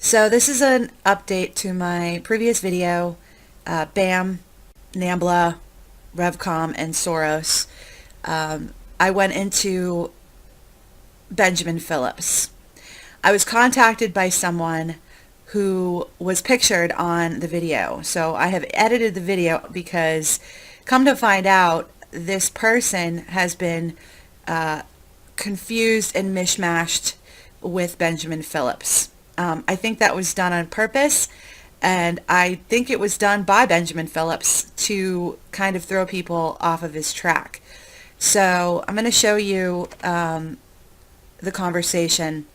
So this is an update to my previous video, BAM, NAMBLA, Revcom, and Soros. I went into Benjamin Phillips. I was contacted by someone who was pictured on the video. So I have edited the video because, come to find out, this person has been confused and mishmashed with Benjamin Phillips. I think that was done on purpose, and I think it was done by Benjamin Phillips to kind of throw people off of his track. So I'm going to show you the conversation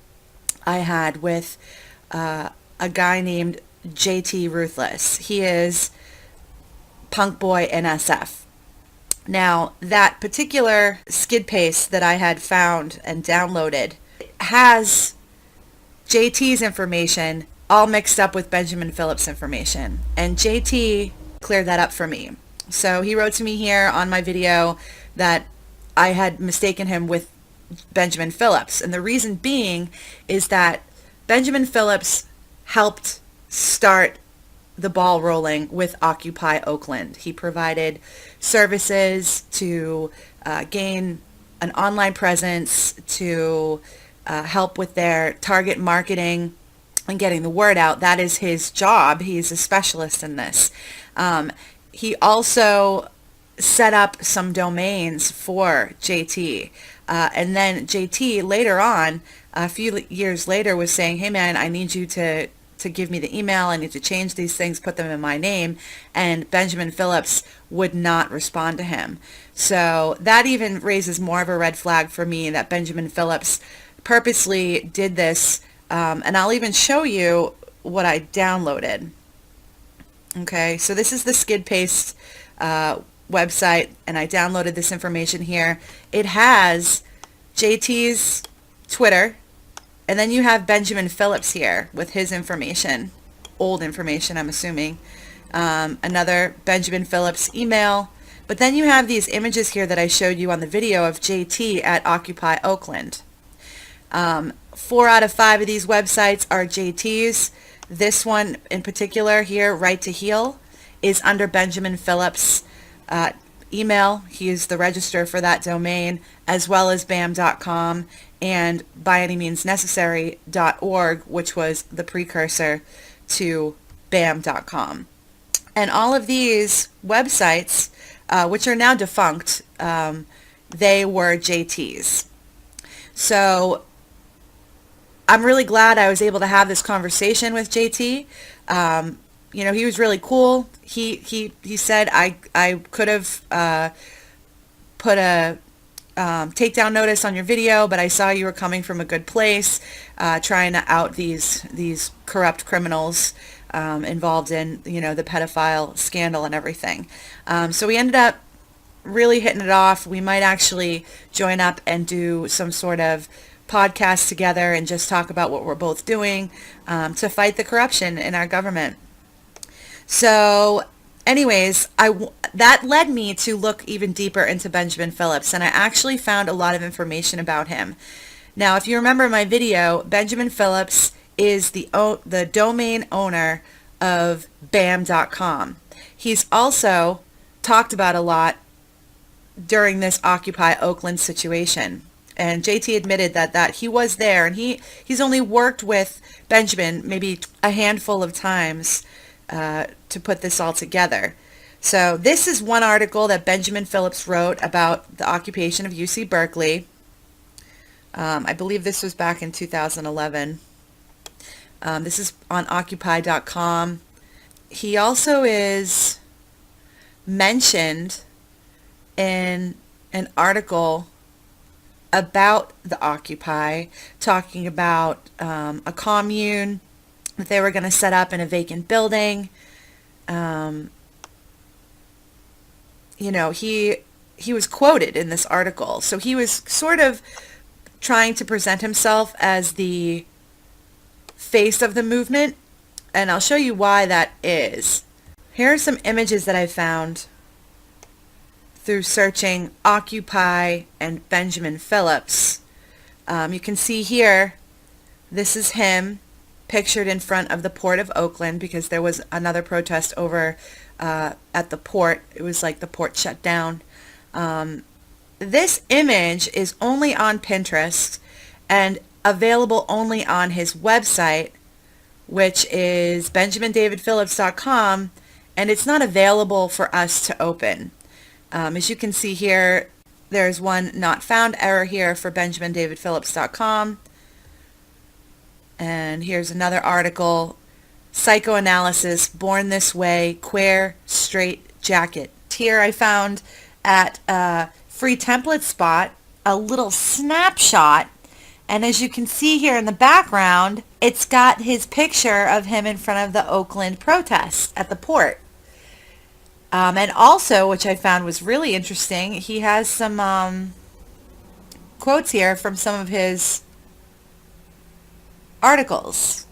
I had with a guy named JT Ruthless. He is Punk Boy NSF. Now, that particular skid paste that I had found and downloaded has JT's information all mixed up with Benjamin Phillips' information, and JT cleared that up for me. So he wrote to me here on my video that I had mistaken him with Benjamin Phillips, and the reason being is that Benjamin Phillips helped start the ball rolling with Occupy Oakland. He provided services to gain an online presence, to help with their target marketing and getting the word out. That is his job. He's a specialist in this. He also set up some domains for JT. And then JT later on, a few years later, was saying, hey man, I need you to give me the email. I need to change these things, put them in my name. And Benjamin Phillips would not respond to him. So that even raises more of a red flag for me, that Benjamin Phillips purposely did this. And I'll even show you what I downloaded. Okay, so this is the skid paste website, and I downloaded this information here. It has JT's Twitter, and then you have Benjamin Phillips here with his information, old information I'm assuming, another Benjamin Phillips email, but then you have these images here that I showed you on the video of JT at Occupy Oakland. 4 out of 5 of these websites are JT's. This one in particular here, Right to Heal, is under Benjamin Phillips' email. He is the register for that domain, as well as BAM.com and byanymeansnecessary.org, which was the precursor to BAM.com. And all of these websites, which are now defunct, they were JT's. So I'm really glad I was able to have this conversation with JT. You know, he was really cool. He said I could have put a takedown notice on your video, but I saw you were coming from a good place, trying to out these corrupt criminals involved in, you know, the pedophile scandal and everything. So we ended up really hitting it off. We might actually join up and do some sort of podcast together and just talk about what we're both doing to fight the corruption in our government. So anyways, that led me to look even deeper into Benjamin Phillips, and I actually found a lot of information about him. Now, if you remember my video, Benjamin Phillips is the domain owner of BAM.com. He's also talked about a lot during this Occupy Oakland situation. And JT admitted that he was there, and he's only worked with Benjamin maybe a handful of times to put this all together. So this is one article that Benjamin Phillips wrote about the occupation of UC Berkeley. I believe this was back in 2011. This is on Occupy.com. He also is mentioned in an article about the Occupy, talking about a commune that they were going to set up in a vacant building. You know, he was quoted in this article. So he was sort of trying to present himself as the face of the movement, and I'll show you why that is. Here are some images that I found through searching Occupy and Benjamin Phillips. You can see here, this is him pictured in front of the Port of Oakland because there was another protest over at the port. It was like the port shut down. This image is only on Pinterest and available only on his website, which is benjamindavidphillips.com, and it's not available for us to open. As you can see here, there's one not found error here for benjamindavidphillips.com. And here's another article, Psychoanalysis, Born This Way, Queer Straight Jacket. Here I found at Free Template Spot a little snapshot, and as you can see here in the background, it's got his picture of him in front of the Oakland protest at the port. And also, which I found was really interesting, he has some quotes here from some of his articles.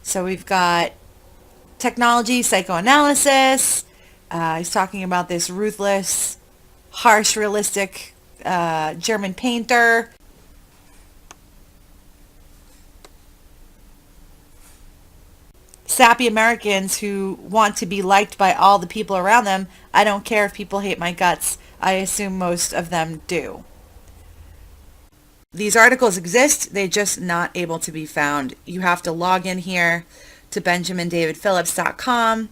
So we've got technology, psychoanalysis. He's talking about this ruthless, harsh, realistic German painter. Sappy Americans who want to be liked by all the people around them. I don't care if people hate my guts. I assume most of them do. These articles exist, they're just not able to be found. You have to log in here to benjamindavidphillips.com,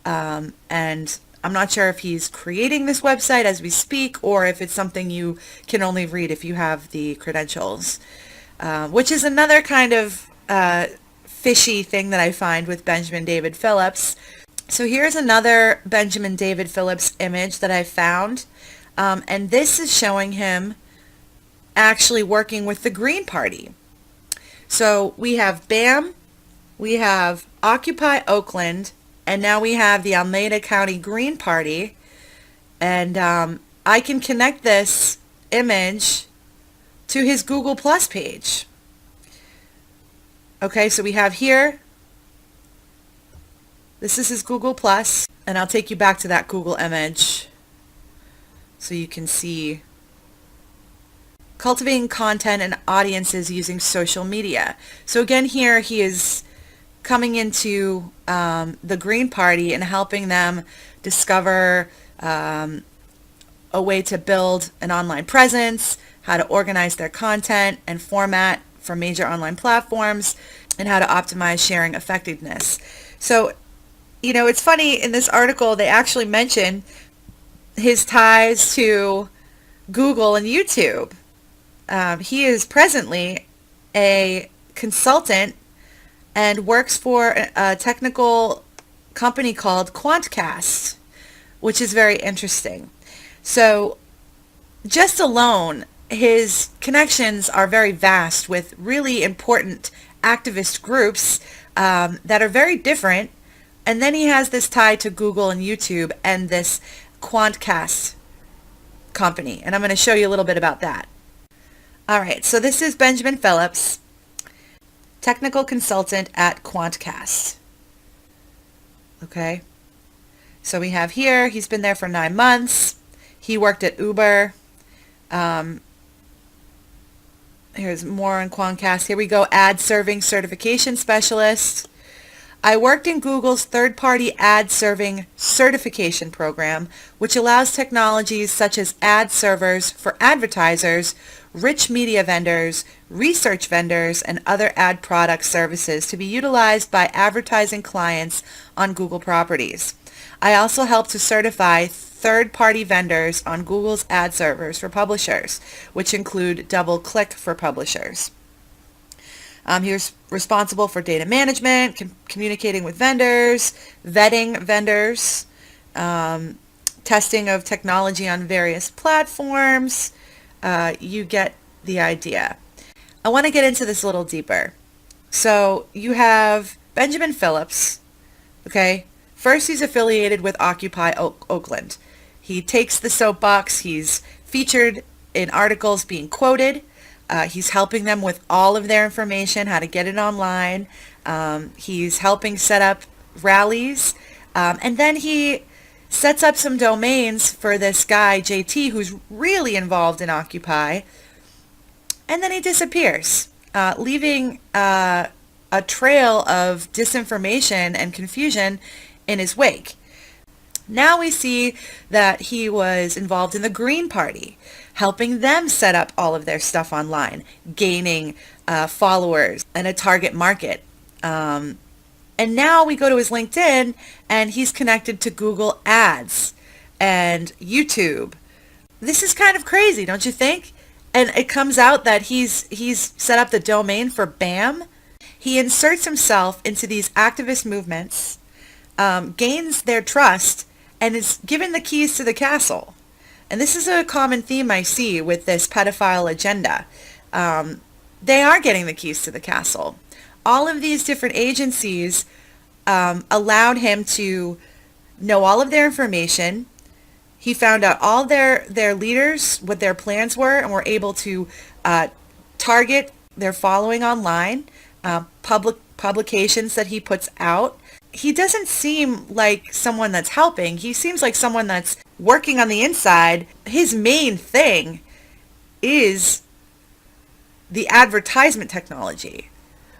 and I'm not sure if he's creating this website as we speak or if it's something you can only read if you have the credentials, which is another kind of fishy thing that I find with Benjamin David Phillips. So here's another Benjamin David Phillips image that I found, and this is showing him actually working with the Green Party. So we have BAMN, we have Occupy Oakland, and now we have the Alameda County Green Party. And I can connect this image to his Google Plus page. Okay, so we have here, this is his Google Plus, and I'll take you back to that Google image so you can see cultivating content and audiences using social media. So again, here he is coming into the Green Party and helping them discover a way to build an online presence, how to organize their content and format for major online platforms, and how to optimize sharing effectiveness. So, you know, it's funny, in this article they actually mention his ties to Google and YouTube. He is presently a consultant and works for a technical company called Quantcast, which is very interesting. So just alone, his connections are very vast with really important activist groups that are very different. And then he has this tie to Google and YouTube and this Quantcast company. And I'm going to show you a little bit about that. All right, so this is Benjamin Phillips, technical consultant at Quantcast. Okay, so we have here, he's been there for 9 months. He worked at Uber. Here's more on Quantcast. Here we go, ad serving certification specialist. I worked in Google's third-party ad serving certification program, which allows technologies such as ad servers for advertisers, rich media vendors, research vendors, and other ad product services to be utilized by advertising clients on Google properties. I also help to certify third-party vendors on Google's ad servers for publishers, which include DoubleClick for publishers. He was responsible for data management, communicating with vendors, vetting vendors, testing of technology on various platforms. You get the idea. I want to get into this a little deeper. So you have Benjamin Phillips, okay? First, he's affiliated with Occupy Oakland. He takes the soapbox. He's featured in articles being quoted. He's helping them with all of their information, how to get it online. He's helping set up rallies. And then he sets up some domains for this guy, JT, who's really involved in Occupy. and then he disappears, leaving a trail of disinformation and confusion in his wake. Now we see that he was involved in the Green Party, helping them set up all of their stuff online, gaining followers and a target market. And now we go to his LinkedIn, and he's connected to Google Ads and YouTube. This is kind of crazy, don't you think? And it comes out that he's set up the domain for BAMN. He inserts himself into these activist movements, gains their trust, and is given the keys to the castle. And this is a common theme I see with this pedophile agenda. They are getting the keys to the castle. All of these different agencies allowed him to know all of their information. He found out all their leaders, what their plans were, and were able to target their following online, publications that he puts out. He doesn't seem like someone that's helping. He seems like someone that's working on the inside. His main thing is the advertisement technology,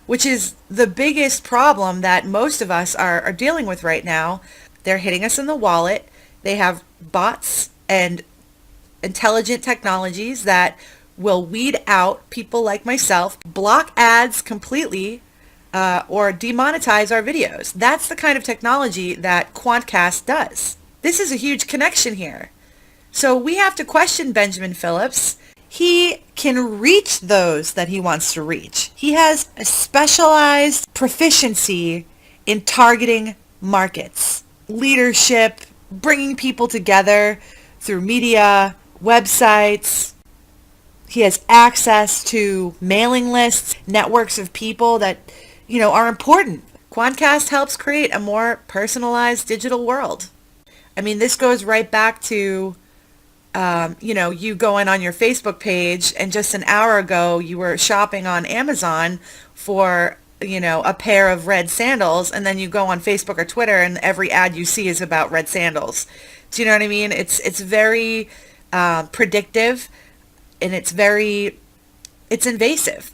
which is the biggest problem that most of us are dealing with right now. They're hitting us in the wallet. They have bots and intelligent technologies that will weed out people like myself, block ads completely, or demonetize our videos. That's the kind of technology that Quantcast does. This is a huge connection here. So we have to question Benjamin Phillips. He can reach those that he wants to reach. He has a specialized proficiency in targeting markets, leadership, bringing people together through media, websites. He has access to mailing lists, networks of people that, are important. Quantcast helps create a more personalized digital world. I mean, this goes right back to, you going on your Facebook page, and just an hour ago you were shopping on Amazon for, a pair of red sandals, and then you go on Facebook or Twitter and every ad you see is about red sandals. Do you know what I mean? It's very predictive, and it's invasive.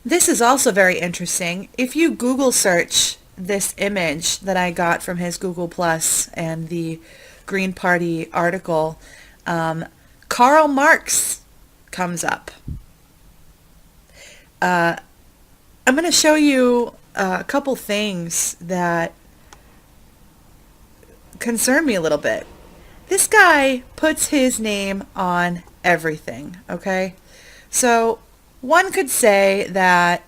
This is also very interesting. If you Google search this image that I got from his Google Plus and the Green Party article, Karl Marx comes up. I'm going to show you a couple things that concern me a little bit. This guy puts his name on everything, okay? So one could say that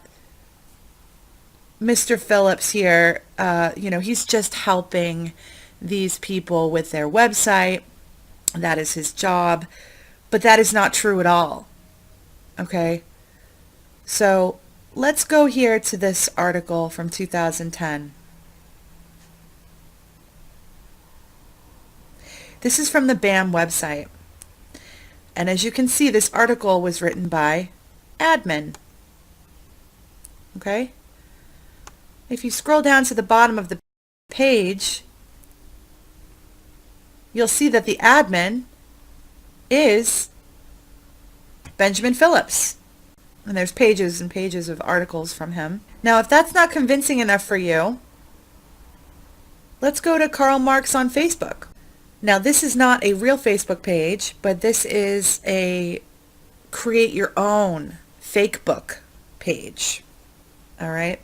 Mr. Phillips here, he's just helping these people with their website. That is his job. But that is not true at all. Okay? So let's go here to this article from 2010. This is from the BAMN website. And as you can see, this article was written by admin. Okay? If you scroll down to the bottom of the page, you'll see that the admin is Benjamin Phillips. And there's pages and pages of articles from him. Now, if that's not convincing enough for you, let's go to Karl Marx on Facebook. Now, this is not a real Facebook page, but this is a create your own fake book page. All right?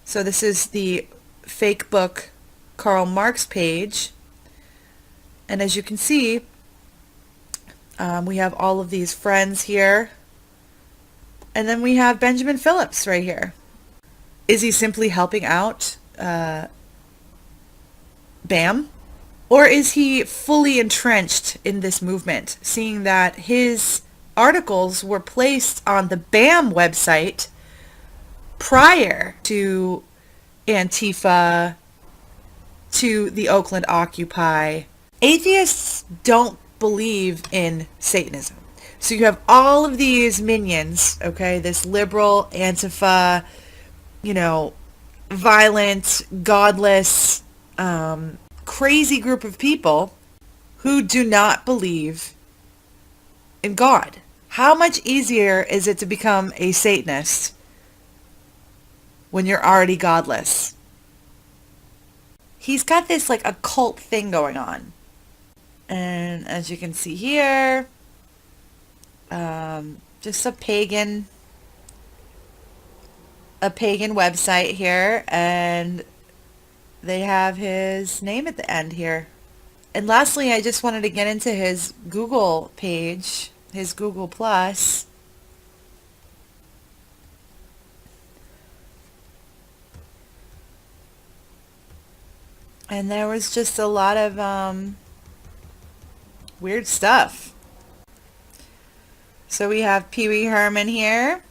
So this is the fake book Karl Marx page. And as you can see, we have all of these friends here. And then we have Benjamin Phillips right here. Is he simply helping out BAMN? Or is he fully entrenched in this movement, seeing that his articles were placed on the BAMN website prior to Antifa, to the Oakland Occupy? Atheists don't believe in Satanism. So you have all of these minions, okay, this liberal, Antifa, violent, godless, crazy group of people who do not believe in God. How much easier is it to become a Satanist when you're already godless? He's got this like occult thing going on. And as you can see here, just a pagan website here, and they have his name at the end here. And lastly, I just wanted to get into his Google page, his Google Plus. And there was just a lot of weird stuff. So we have Pee Wee Herman here.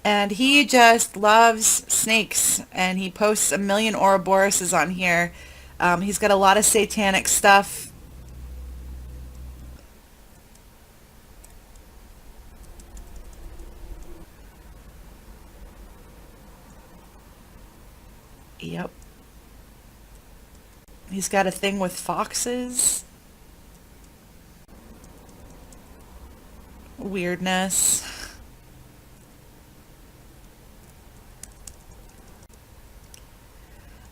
And he just loves snakes, and he posts a million Ouroboroses on here. He's got a lot of satanic stuff. Yep. He's got a thing with foxes. Weirdness.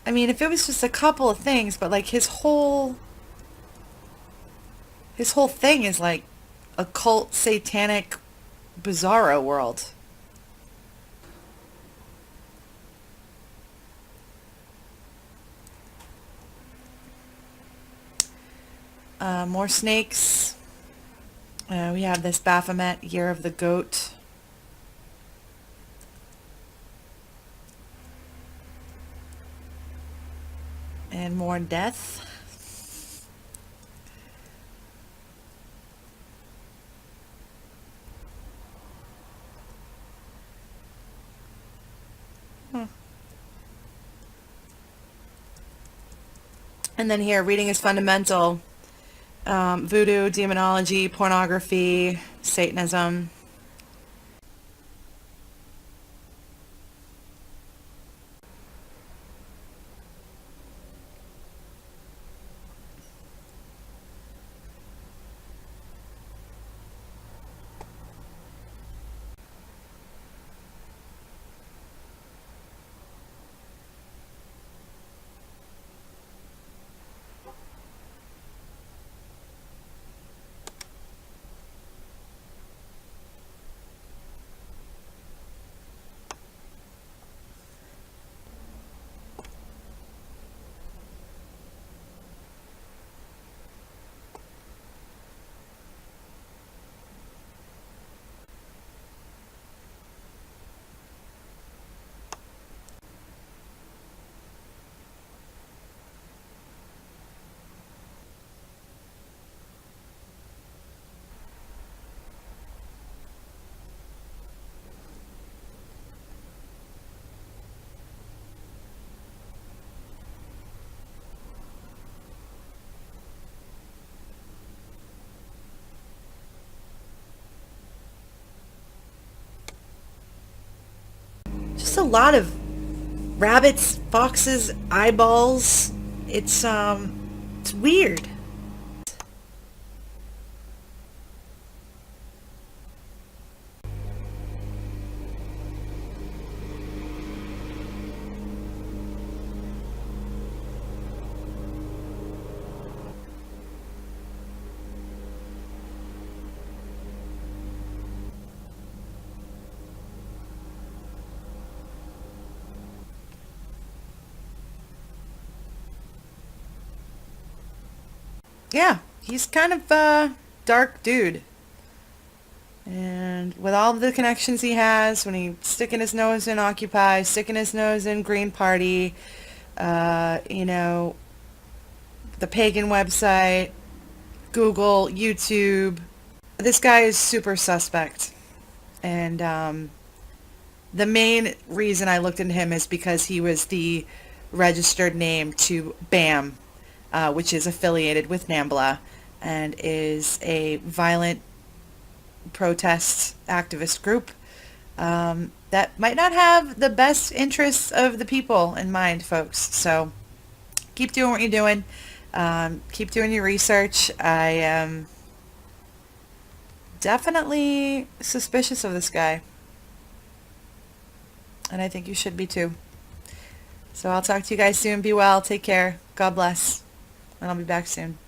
I mean, if it was just a couple of things, but like his whole thing is like occult, satanic, bizarro world. More snakes. We have this Baphomet, Year of the Goat. And more death. And then here, reading is fundamental. Voodoo, demonology, pornography, Satanism. Just a lot of rabbits, foxes, eyeballs. It's weird. Yeah, he's kind of a dark dude. And with all the connections he has, when he's sticking his nose in Occupy, sticking his nose in Green Party, you know, the pagan website, Google, YouTube. This guy is super suspect. And the main reason I looked into him is because he was the registered name to BAMN, which is affiliated with NAMBLA and is a violent protest activist group that might not have the best interests of the people in mind, folks. So keep doing what you're doing. Keep doing your research. I am definitely suspicious of this guy, and I think you should be too. So I'll talk to you guys soon. Be well. Take care. God bless. And I'll be back soon.